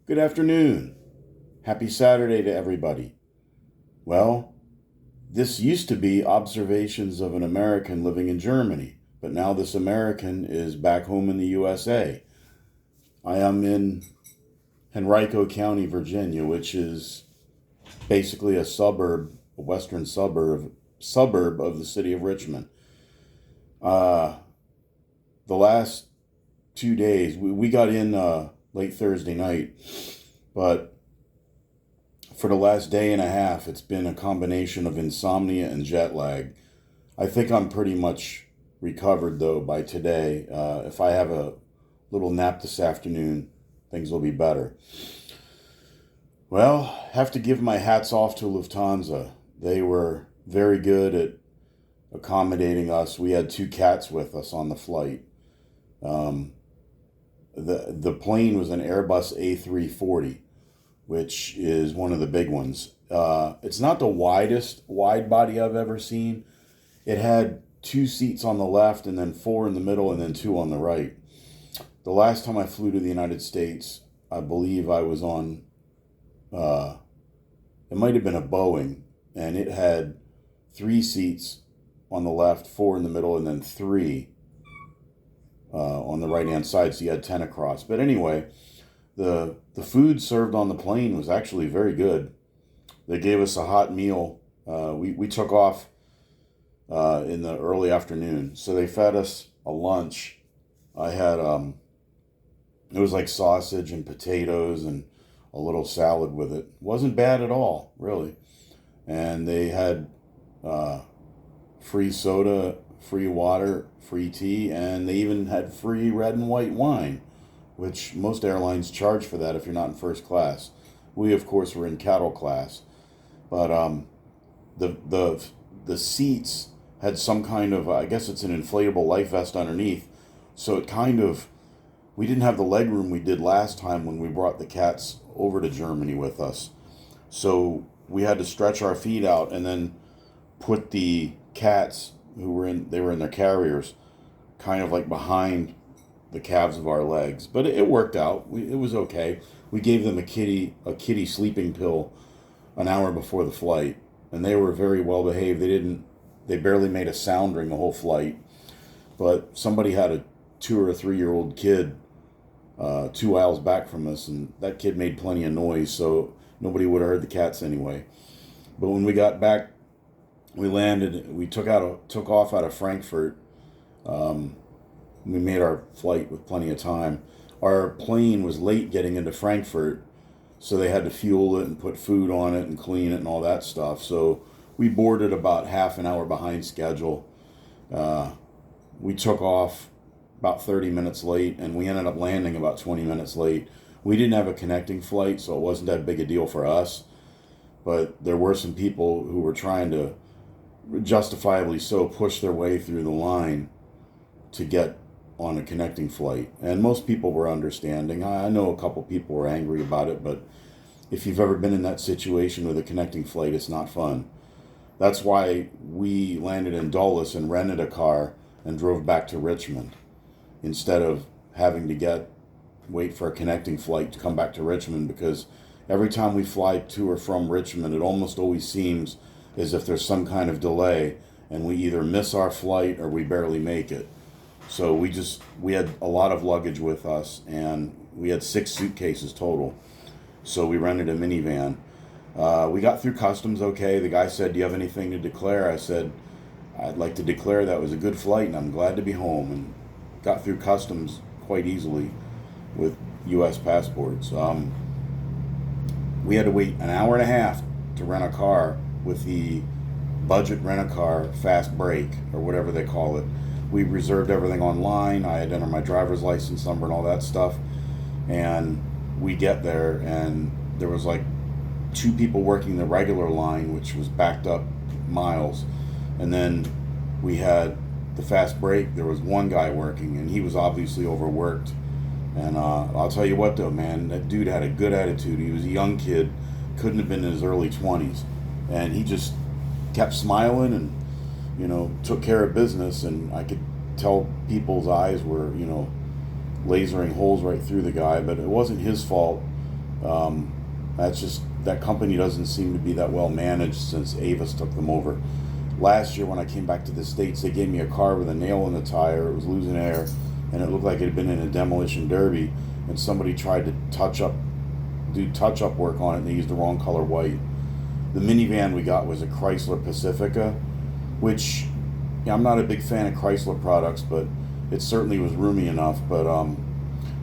Good afternoon. Happy Saturday to everybody. Well, this used to be observations of an American living in Germany, but now this American is back home in the USA. I am in Henrico County, Virginia, which is basically a western suburb of the city of Richmond. Uh, the last 2 days, we got in late Thursday night, but for the last day and a half, it's been a combination of insomnia and jet lag. I think I'm pretty much recovered though by today. If I have a little nap this afternoon, things will be better. Well, have to give my hats off to Lufthansa. They were very good at accommodating us. We had two cats with us on the flight. Um, the plane was an Airbus A340, which is one of the big ones. It's not the widest wide body I've ever seen. It had two seats on the left and then four in the middle and then two on the right. The last time I flew to the United States, I believe I was on, it might have been a Boeing, and it had three seats on the left, four in the middle, and then three on the right hand side, so you had 10 across. But anyway, the food served on the plane was actually very good. They gave us a hot meal. We took off in the early afternoon, so they fed us a lunch. I had it was like sausage and potatoes and a little salad with it. Wasn't bad at all, really. And they had free soda, free water, free tea, and they even had free red and white wine, which most airlines charge for that if you're not in first class. We, of course, were in cattle class, but the seats had some kind of, I guess it's an inflatable life vest underneath, so it kind of, we didn't have the leg room we did last time when we brought the cats over to Germany with us. So we had to stretch our feet out and then put the cats they were in their carriers, kind of like behind the calves of our legs. But it worked out. It was okay. We gave them a kitty sleeping pill an hour before the flight, and they were very well behaved. They barely made a sound during the whole flight. But somebody had a 2 or 3 year old kid 2 aisles back from us, and that kid made plenty of noise, so nobody would have heard the cats anyway. But when we got back, we landed. We took off out of Frankfurt. We made our flight with plenty of time. Our plane was late getting into Frankfurt, so they had to fuel it and put food on it and clean it and all that stuff. So we boarded about half an hour behind schedule. We took off about 30 minutes late, and we ended up landing about 20 minutes late. We didn't have a connecting flight, so it wasn't that big a deal for us. But there were some people who were trying to, justifiably so, push their way through the line to get on a connecting flight. And most people were understanding. I know a couple people were angry about it, but if you've ever been in that situation with a connecting flight, it's not fun. That's why we landed in Dulles and rented a car and drove back to Richmond instead of having to wait for a connecting flight to come back to Richmond, because every time we fly to or from Richmond, it almost always seems as if there's some kind of delay and we either miss our flight or we barely make it. So we had a lot of luggage with us, and we had 6 suitcases total. So we rented a minivan. We got through customs okay. The guy said, "Do you have anything to declare?" I said, "I'd like to declare that was a good flight and I'm glad to be home," and got through customs quite easily with U.S. passports. We had to wait an hour and a half to rent a car with the budget rent-a-car fast break, or whatever they call it. We reserved everything online. I had to enter my driver's license number and all that stuff. And we get there, and there was like 2 people working the regular line, which was backed up miles. And then we had the fast break. There was one guy working, and he was obviously overworked. And I'll tell you what, though, man, that dude had a good attitude. He was a young kid, couldn't have been in his early 20s. And he just kept smiling and, took care of business. And I could tell people's eyes were, lasering holes right through the guy, but it wasn't his fault. That's just, that company doesn't seem to be that well managed since Avis took them over. Last year when I came back to the States, they gave me a car with a nail in the tire. It was losing air, and it looked like it had been in a demolition derby, and somebody tried to do touch-up work on it, and they used the wrong color white. The minivan we got was a Chrysler Pacifica, which, yeah, I'm not a big fan of Chrysler products, but it certainly was roomy enough. But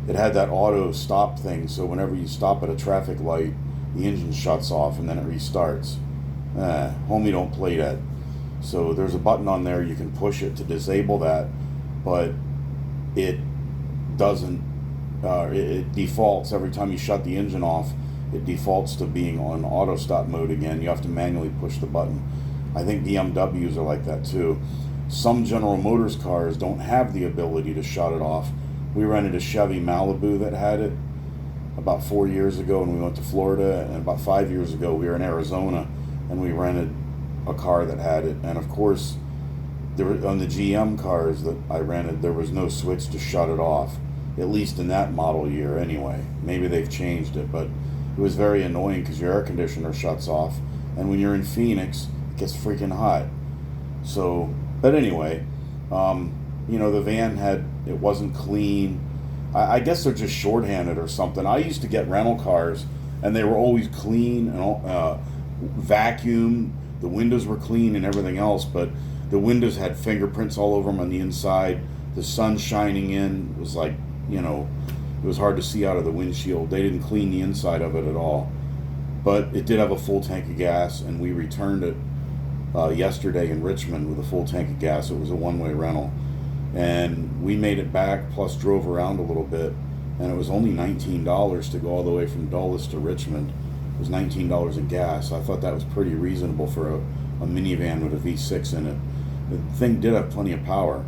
it had that auto stop thing, so whenever you stop at a traffic light, the engine shuts off and then it restarts. Homie don't play that. So there's a button on there, you can push it to disable that, but it doesn't, it defaults every time you shut the engine off. It defaults to being on auto stop mode again. You have to manually push the button. I think BMWs are like that too. Some General Motors cars don't have the ability to shut it off. We rented a Chevy Malibu that had it about 4 years ago, and we went to Florida, and about 5 years ago we were in Arizona, and we rented a car that had it. And of course, on the GM cars that I rented, there was no switch to shut it off, at least in that model year anyway. Maybe they've changed it, but it was very annoying because your air conditioner shuts off, and when you're in Phoenix, it gets freaking hot. So, but anyway, the van it wasn't clean. I guess they're just shorthanded or something. I used to get rental cars, and they were always clean and vacuumed. The windows were clean and everything else, but the windows had fingerprints all over them on the inside. The sun shining in was like, it was hard to see out of the windshield. They didn't clean the inside of it at all. But it did have a full tank of gas, and we returned it yesterday in Richmond with a full tank of gas. It was a one-way rental. And we made it back, plus drove around a little bit, and it was only $19 to go all the way from Dulles to Richmond. It was $19 in gas. I thought that was pretty reasonable for a minivan with a V6 in it. The thing did have plenty of power.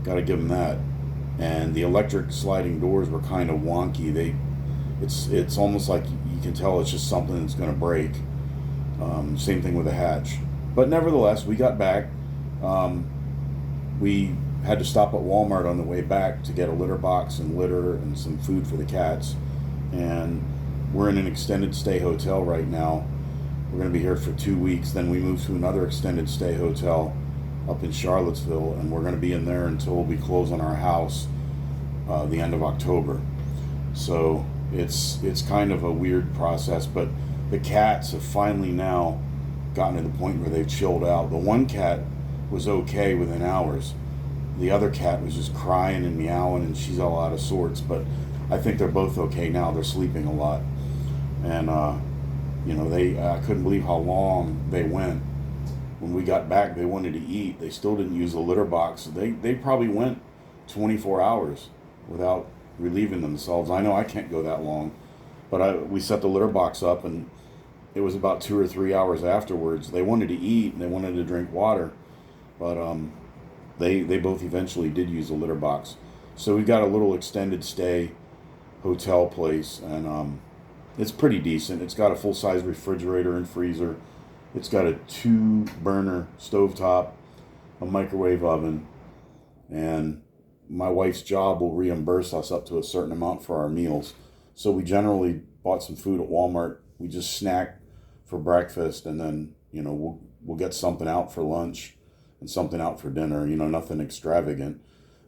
Got to give them that. And the electric sliding doors were kind of wonky. It's almost like you can tell it's just something that's going to break. Same thing with the hatch. But nevertheless, we got back. We had to stop at Walmart on the way back to get a litter box and litter and some food for the cats. And we're in an extended stay hotel right now. We're going to be here for 2 weeks. Then we move to another extended stay hotel up in Charlottesville, and we're going to be in there until we close on our house the end of October. So it's kind of a weird process, but the cats have finally now gotten to the point where they've chilled out. The one cat was okay within hours. The other cat was just crying and meowing, and she's all out of sorts, but I think they're both okay now. They're sleeping a lot. And I couldn't believe how long they went. When we got back, they wanted to eat. They still didn't use the litter box. They probably went 24 hours without relieving themselves. I know I can't go that long, but we set the litter box up, and it was about 2 or 3 hours afterwards. They wanted to eat and they wanted to drink water, but they both eventually did use the litter box. So we got a little extended stay hotel place, and it's pretty decent. It's got a full-size refrigerator and freezer. It's got a 2-burner stovetop, a microwave oven, and my wife's job will reimburse us up to a certain amount for our meals. So we generally bought some food at Walmart. We just snack for breakfast, and then we'll get something out for lunch and something out for dinner. Nothing extravagant.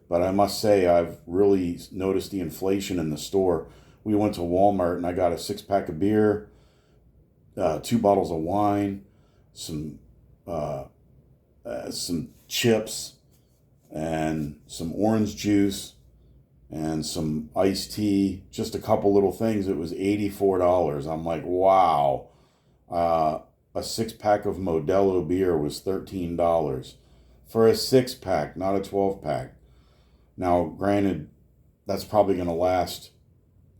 But I must say, I've really noticed the inflation in the store. We went to Walmart, and I got a 6-pack of beer, 2 bottles of wine, some chips, and some orange juice, and some iced tea, just a couple little things. It was $84. I'm like, wow. A 6-pack of Modelo beer was $13 for a 6-pack, not a 12-pack. Now, granted, that's probably going to last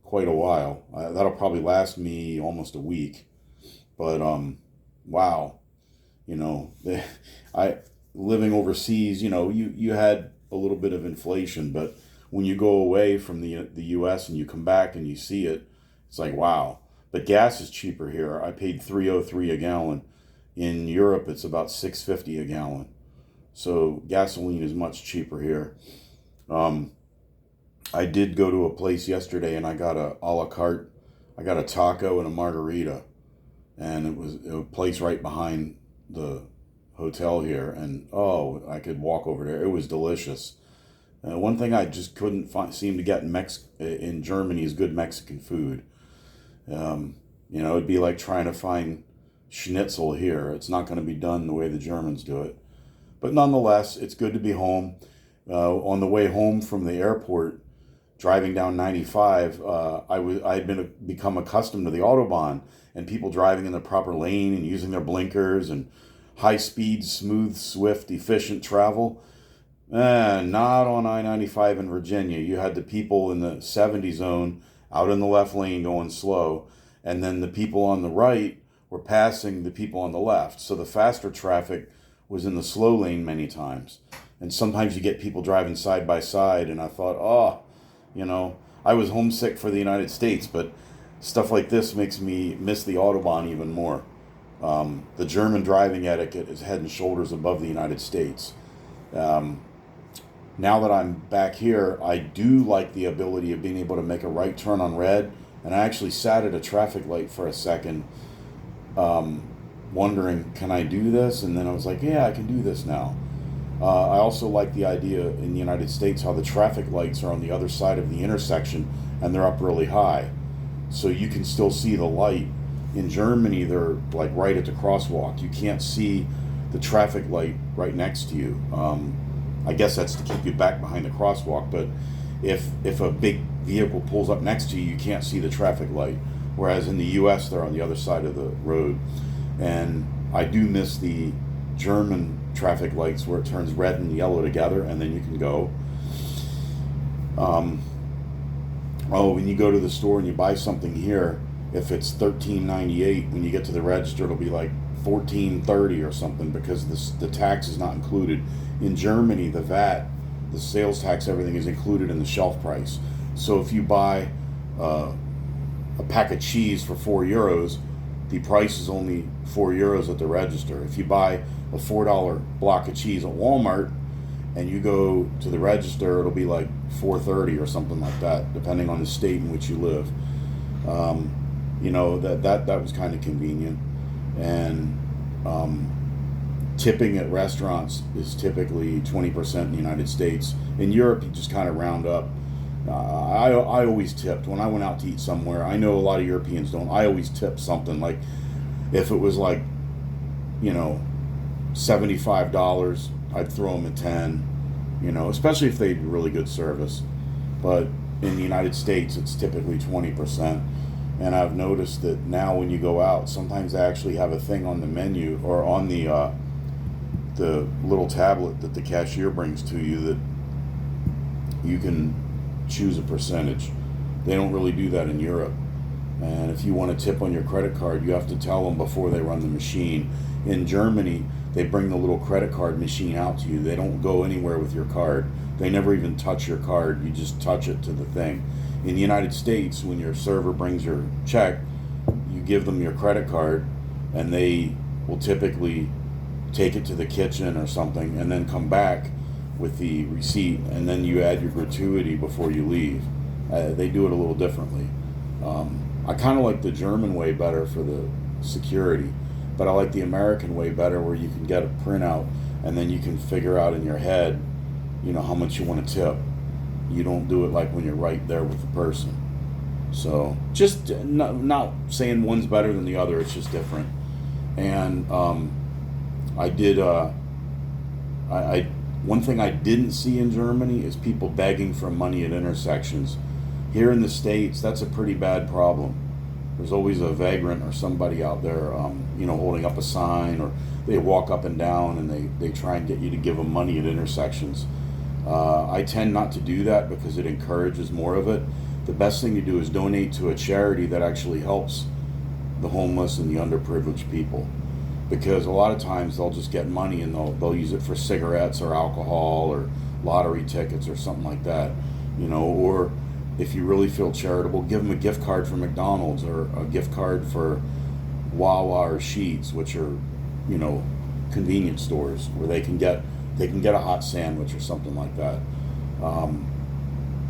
quite a while. That'll probably last me almost a week. But wow, I living overseas. You had a little bit of inflation, but when you go away from the U.S. and you come back and you see it, it's like wow. But gas is cheaper here. I paid $3.03 a gallon. In Europe, it's about $6.50 a gallon. So gasoline is much cheaper here. I did go to a place yesterday and I got a la carte I got a taco and a margarita, and it was a place right behind the hotel here, and oh, I could walk over there. It was delicious. One thing I just couldn't seem to get in Germany is good Mexican food. It'd be like trying to find schnitzel here. It's not going to be done the way the Germans do it. But nonetheless, it's good to be home. On the way home from the airport, driving down 95, I had become accustomed to the Autobahn and people driving in the proper lane and using their blinkers and high speed, smooth, swift, efficient travel. Not on I-95 in Virginia. You had the people in the 70 zone out in the left lane going slow, and then the people on the right were passing the people on the left. So the faster traffic was in the slow lane many times. And sometimes you get people driving side by side, and I thought, I was homesick for the United States, but stuff like this makes me miss the Autobahn even more. The German driving etiquette is head and shoulders above the United States. Now that I'm back here, I do like the ability of being able to make a right turn on red. And I actually sat at a traffic light for a second, wondering, can I do this? And then I was like, yeah, I can do this now. I also like the idea in the United States how the traffic lights are on the other side of the intersection and they're up really high. So you can still see the light. In Germany, they're like right at the crosswalk. You can't see the traffic light right next to you. I guess that's to keep you back behind the crosswalk, but if a big vehicle pulls up next to you, you can't see the traffic light. Whereas in the US, they're on the other side of the road. And I do miss the German traffic lights where it turns red and yellow together and then you can go. When you go to the store and you buy something here, if it's $13.98, when you get to the register, it'll be like $14.30 or something because the tax is not included. In Germany, the VAT, the sales tax, everything is included in the shelf price. So if you buy a pack of cheese for €4, the price is only €4 at the register. If you buy a $4 block of cheese at Walmart and you go to the register, it'll be like $4.30 or something like that, depending on the state in which you live. That was kind of convenient. And tipping at restaurants is typically 20% in the United States. In Europe, you just kind of round up. I always tipped when I went out to eat somewhere. I know a lot of Europeans don't. I always tip something. Like if it was like, $75, I'd throw them a 10, especially if they had really good service. But in the United States, it's typically 20%. And I've noticed that now when you go out, sometimes they actually have a thing on the menu or on the little tablet that the cashier brings to you that you can choose a percentage. They don't really do that in Europe. And if you want to tip on your credit card, you have to tell them before they run the machine. In Germany, they bring the little credit card machine out to you. They don't go anywhere with your card. They never even touch your card. You just touch it to the thing. In the United States, when your server brings your check, you give them your credit card, and they will typically take it to the kitchen or something and then come back with the receipt, and then you add your gratuity before you leave. They do it a little differently. I kind of like the German way better for the security, but I like the American way better where you can get a printout and then you can figure out in your head, how much you want to tip. You don't do it like when you're right there with the person. So just not saying one's better than the other, it's just different. And one thing I didn't see in Germany is people begging for money at intersections. Here in the States, that's a pretty bad problem. There's always a vagrant or somebody out there, holding up a sign, or they walk up and down and they try and get you to give them money at intersections. I tend not to do that because it encourages more of it. The best thing to do is donate to a charity that actually helps the homeless and the underprivileged people. Because a lot of times they'll just get money and they'll use it for cigarettes or alcohol or lottery tickets or something like that, or if you really feel charitable, give them a gift card for McDonald's or a gift card for Wawa or Sheetz, which are, convenience stores where they can get a hot sandwich or something like that.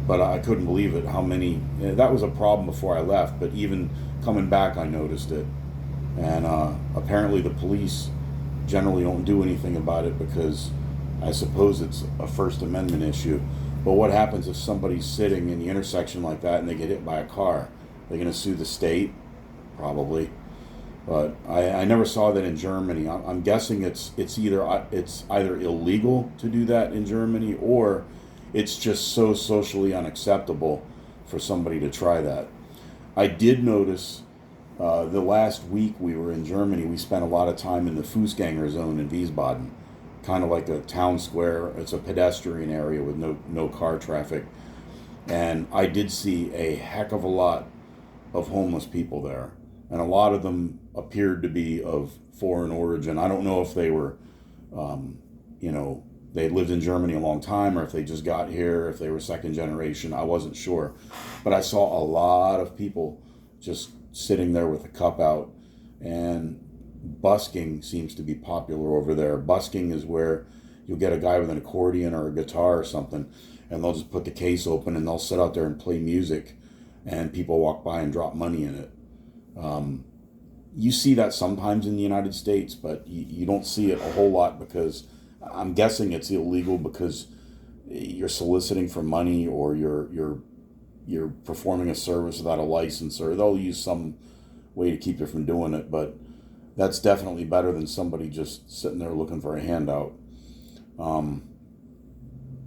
But I couldn't believe it, how many. That was a problem before I left, but even coming back, I noticed it. And apparently, the police generally don't do anything about it because I suppose it's a First Amendment issue. But what happens if somebody's sitting in the intersection like that and they get hit by a car? They're going to sue the state? Probably. But I never saw that in Germany. I'm guessing it's either illegal to do that in Germany, or it's just so socially unacceptable for somebody to try that. I did notice the last week we were in Germany, we spent a lot of time in the Fußgänger zone in Wiesbaden, kind of like a town square. It's a pedestrian area with no car traffic, and I did see a heck of a lot of homeless people there, and a lot of them appeared to be of foreign origin. I don't know if they were, they had lived in Germany a long time, or if they just got here, if they were second generation. I wasn't sure, but I saw a lot of people just sitting there with a cup out, and busking seems to be popular over there. Busking is where you'll get a guy with an accordion or a guitar or something, and they'll just put the case open and they'll sit out there and play music, and people walk by and drop money in it. You see that sometimes in the United States, but you don't see it a whole lot because I'm guessing it's illegal because you're soliciting for money, or you're performing a service without a license, or they'll use some way to keep you from doing it. But that's definitely better than somebody just sitting there looking for a handout. I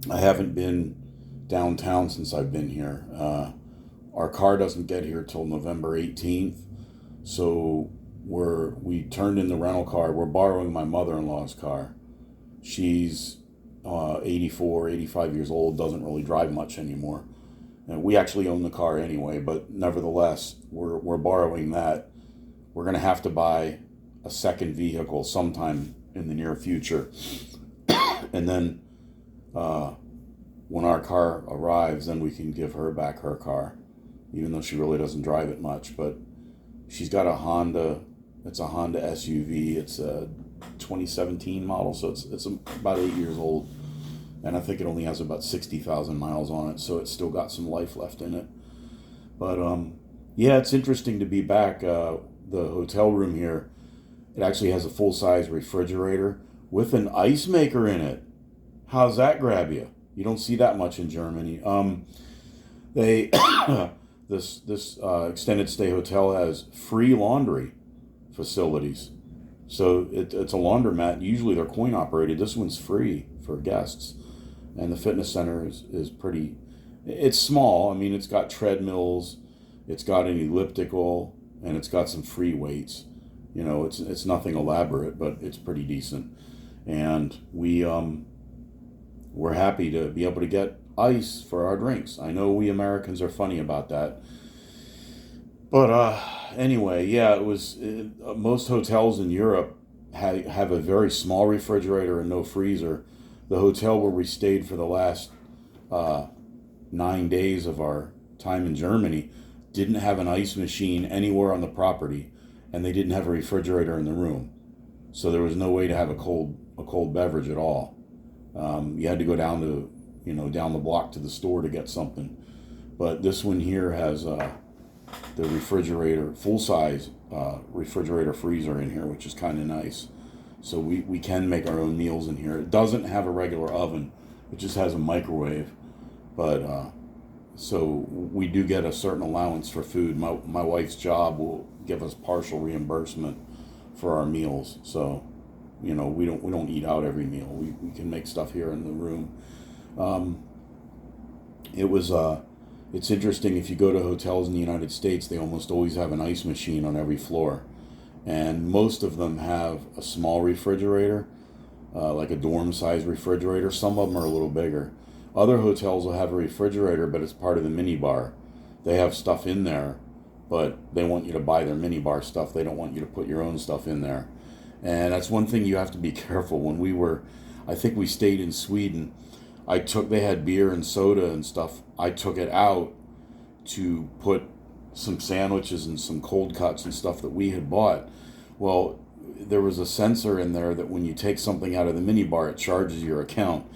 haven't been downtown since I've been here. Our car doesn't get here till November 18th, so we turned in the rental car. We're borrowing my mother-in-law's car. She's 84, 85 years old, doesn't really drive much anymore. And we actually own the car anyway, but nevertheless, we're borrowing that. We're going to have to buy a second vehicle sometime in the near future. And then when our car arrives, then we can give her back her car, even though she really doesn't drive it much. But she's got a Honda. It's a Honda SUV. It's a 2017 model, so it's about 8 years old, and I think it only has about 60,000 miles on it, so it's still got some life left in it. But yeah, it's interesting to be back. The hotel room here, it actually has a full-size refrigerator with an ice maker in it. How's that grab you? You don't see that much in Germany. They this extended stay hotel has free laundry facilities. So it's a laundromat. Usually they're coin operated. This one's free for guests. And the fitness center is pretty, it's small. I mean, it's got treadmills, it's got an elliptical, and it's got some free weights. You know, it's nothing elaborate, but it's pretty decent. And we're happy to be able to get ice for our drinks. I know we Americans are funny about that. But anyway, yeah, it was most hotels in Europe have a very small refrigerator and no freezer. The hotel where we stayed for the last 9 days of our time in Germany didn't have an ice machine anywhere on the property, and they didn't have a refrigerator in the room, so there was no way to have a cold beverage at all. You had to go down the block to the store to get something. But this one here has the refrigerator, full-size refrigerator freezer in here, which is kind of nice. So we can make our own meals in here. It doesn't have a regular oven. It just has a microwave. But so we do get a certain allowance for food. My wife's job will give us partial reimbursement for our meals. So, we don't eat out every meal. We can make stuff here in the room. It's interesting, if you go to hotels in the United States, they almost always have an ice machine on every floor. And most of them have a small refrigerator, like a dorm-size refrigerator. Some of them are a little bigger. Other hotels will have a refrigerator, but it's part of the minibar. They have stuff in there, but they want you to buy their minibar stuff. They don't want you to put your own stuff in there. And that's one thing you have to be careful. When I think we stayed in Sweden, they had beer and soda and stuff. I took it out to put some sandwiches and some cold cuts and stuff that we had bought. Well, there was a sensor in there that when you take something out of the minibar, it charges your account.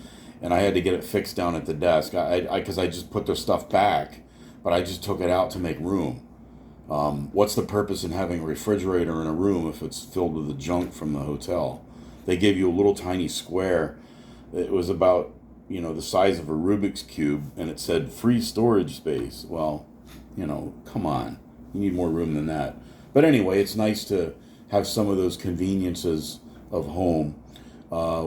and I had to get it fixed down at the desk. Because I just put the stuff back, but I just took it out to make room. What's the purpose in having a refrigerator in a room if it's filled with the junk from the hotel? They gave you a little tiny square. It was about, the size of a Rubik's Cube, and it said free storage space. Well, come on. You need more room than that. But anyway, it's nice to have some of those conveniences of home.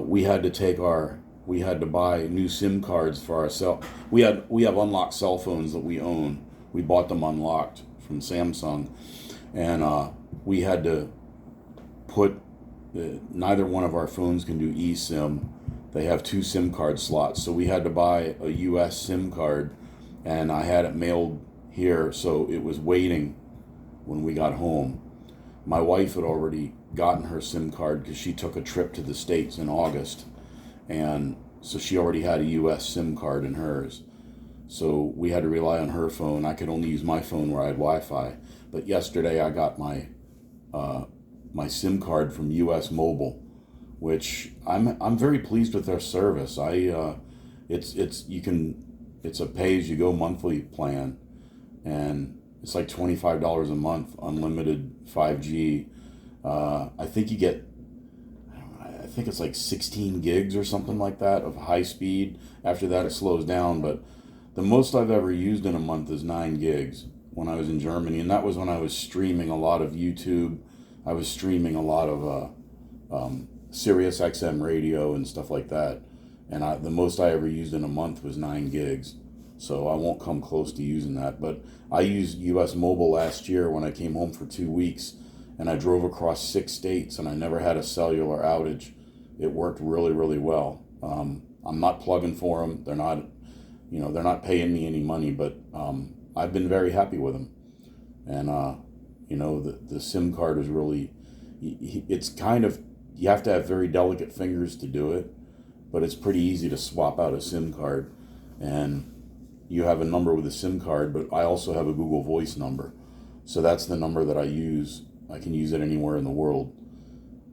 We had to buy new SIM cards for our cell. We have unlocked cell phones that we own. We bought them unlocked from Samsung, and we had to put neither one of our phones can do eSIM. They have 2 SIM card slots, so we had to buy a US SIM card, and I had it mailed here, so it was waiting when we got home. My wife had already gotten her SIM card because she took a trip to the States in August, and so she already had a US SIM card in hers. So we had to rely on her phone. I could only use my phone where I had Wi-Fi. But yesterday I got my my SIM card from US Mobile, which I'm very pleased with their service. It's a pay-as-you-go monthly plan, and it's like $25 a month, unlimited 5G. I think you get, I think it's like 16 gigs or something like that of high speed. After that it slows down, but the most I've ever used in a month is 9 gigs when I was in Germany, and that was when I was streaming a lot of YouTube. I was streaming a lot of Sirius XM radio and stuff like that, and the most I ever used in a month was 9 gigs. So I won't come close to using that. But I used US Mobile last year when I came home for 2 weeks, and I drove across 6 states, and I never had a cellular outage. It worked really, really well. I'm not plugging for them. They're not paying me any money, but I've been very happy with them. And the SIM card is really, it's kind of, you have to have very delicate fingers to do it, but it's pretty easy to swap out a SIM card. And you have a number with a SIM card, but I also have a Google Voice number. So that's the number that I use. I can use it anywhere in the world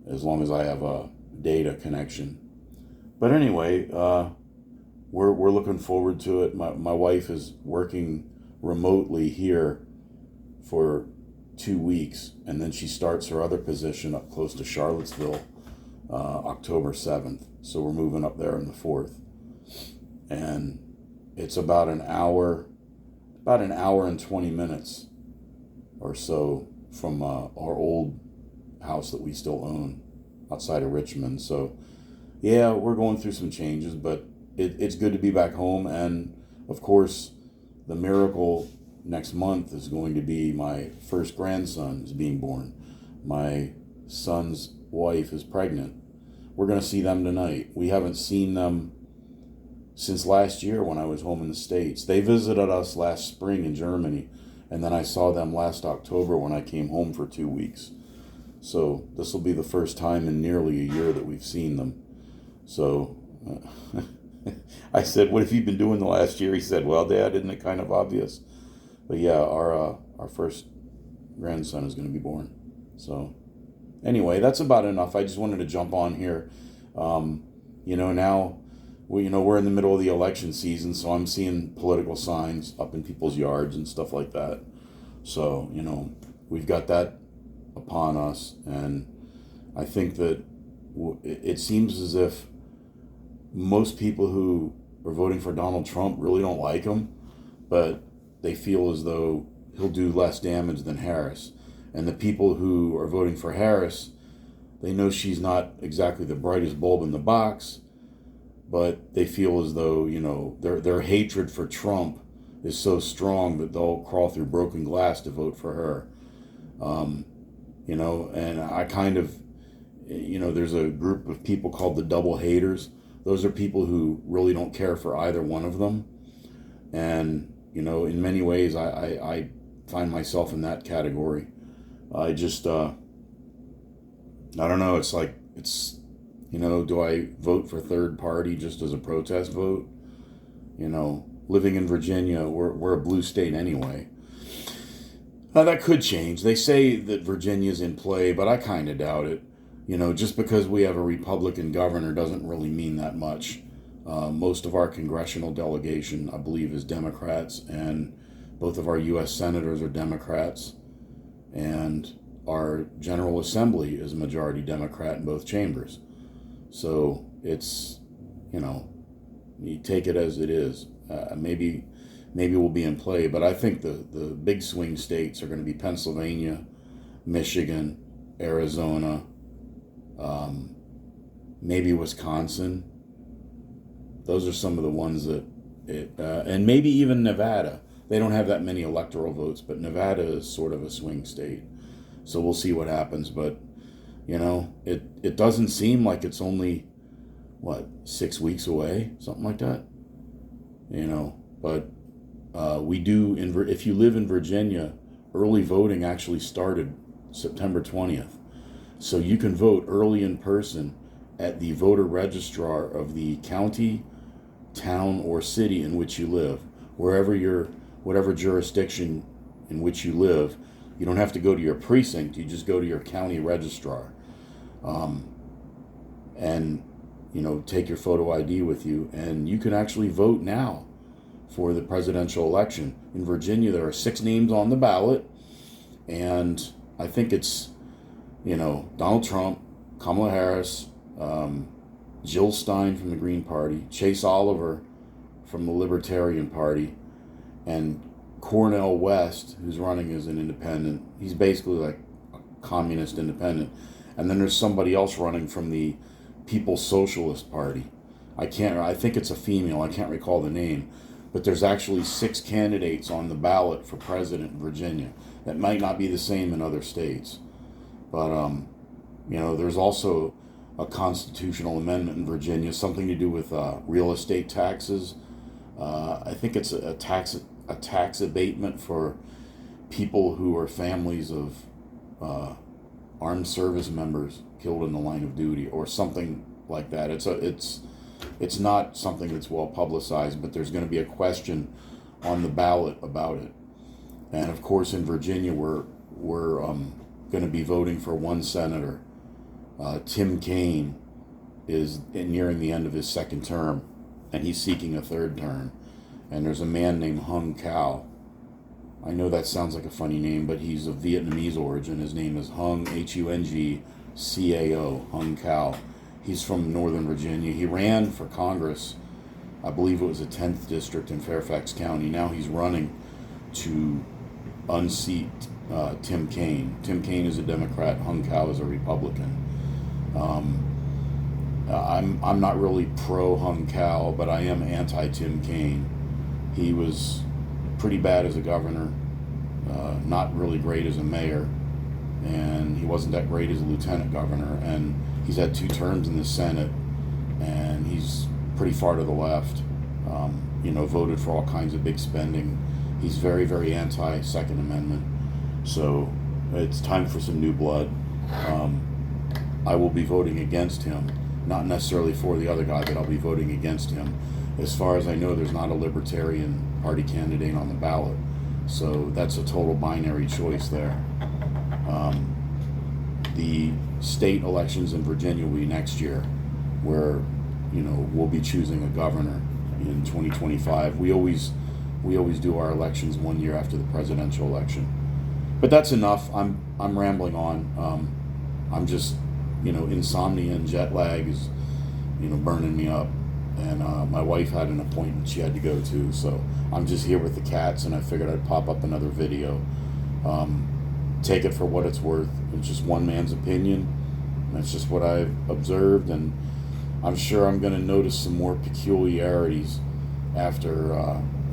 as long as I have a data connection. But anyway, we're looking forward to it. My wife is working remotely here for 2 weeks, and then she starts her other position up close to Charlottesville October 7th. So we're moving up there on the 4th. And it's about an hour and 20 minutes or so from our old house that we still own outside of Richmond. So yeah, we're going through some changes, but it's good to be back home. And of course, the miracle next month is going to be my first grandson is being born. My son's wife is pregnant. We're going to see them tonight. We haven't seen them since last year when I was home in the States. They visited us last spring in Germany, and then I saw them last October when I came home for 2 weeks. So this will be the first time in nearly a year that we've seen them. So I said, "What have you been doing the last year?" He said, "Well, Dad, isn't it kind of obvious?" But yeah, our first grandson is going to be born. So anyway, that's about enough. I just wanted to jump on here. Now we're in the middle of the election season, so I'm seeing political signs up in people's yards and stuff like that. So we've got that upon us, and I think that it seems as if most people who are voting for Donald Trump really don't like him, but they feel as though he'll do less damage than Harris. And the people who are voting for Harris, they know she's not exactly the brightest bulb in the box, but they feel as though, their hatred for Trump is so strong that they'll crawl through broken glass to vote for her. And I kind of, there's a group of people called the double haters. Those are people who really don't care for either one of them. And, in many ways, I find myself in that category. I just, I don't know, do I vote for third party just as a protest vote? Living in Virginia, we're a blue state anyway. Now, that could change. They say that Virginia's in play, but I kind of doubt it. Just because we have a Republican governor doesn't really mean that much. Most of our congressional delegation, I believe, is Democrats, and both of our U.S. senators are Democrats, and our General Assembly is a majority Democrat in both chambers. So it's, you take it as it is. Maybe we'll be in play, but I think the big swing states are going to be Pennsylvania, Michigan, Arizona, maybe Wisconsin. Those are some of the ones that and maybe even Nevada. They don't have that many electoral votes, but Nevada is sort of a swing state. So we'll see what happens. But, it doesn't seem like it's only, 6 weeks away? Something like that. But we do, if you live in Virginia, early voting actually started September 20th. So you can vote early in person at the voter registrar of the county, town, or city in which you live. Whatever jurisdiction in which you live, you don't have to go to your precinct, you just go to your county registrar. And, take your photo ID with you, and you can actually vote now for the presidential election. In Virginia, there are 6 names on the ballot, and I think it's, Donald Trump, Kamala Harris, Jill Stein from the Green Party, Chase Oliver from the Libertarian Party, and Cornel West, who's running as an independent. He's basically like a communist independent. And then there's somebody else running from the People's Socialist Party. I think it's a female, I can't recall the name. But there's actually 6 candidates on the ballot for president in Virginia. That might not be the same in other states. But, there's also a constitutional amendment in Virginia, something to do with real estate taxes. I think it's a tax abatement for people who are families of armed service members killed in the line of duty, or something like that. It's not something that's well publicized, but there's going to be a question on the ballot about it. And of course, in Virginia, we're going to be voting for one senator. Tim Kaine is nearing the end of his 2nd term, and he's seeking a 3rd term. And there's a man named Hung Cao. I know that sounds like a funny name, but he's of Vietnamese origin. His name is Hung, Hungcao, Hung Cao. He's from Northern Virginia. He ran for Congress, I believe it was the 10th district in Fairfax County. Now he's running to unseat Tim Kaine. Tim Kaine is a Democrat. Hung Cao is a Republican. I'm not really pro Hung Cao, but I am anti Tim Kaine. He was pretty bad as a governor, not really great as a mayor, and he wasn't that great as a lieutenant governor. And he's had 2 terms in the Senate, and he's pretty far to the left. Voted for all kinds of big spending. He's very, very anti-Second Amendment. So it's time for some new blood. I will be voting against him, not necessarily for the other guy, but I'll be voting against him. As far as I know, there's not a Libertarian Party candidate on the ballot. So that's a total binary choice there. The state elections in Virginia will be next year, where, we'll be choosing a governor in 2025. We always do our elections 1 year after the presidential election. But that's enough. I'm rambling on. I'm just, insomnia and jet lag is, burning me up. And my wife had an appointment she had to go to, so I'm just here with the cats, and I figured I'd pop up another video. Take it for what it's worth. It's just one man's opinion. That's just what I've observed, and I'm sure I'm going to notice some more peculiarities after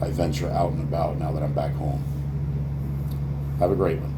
I venture out and about now that I'm back home. Have a great one.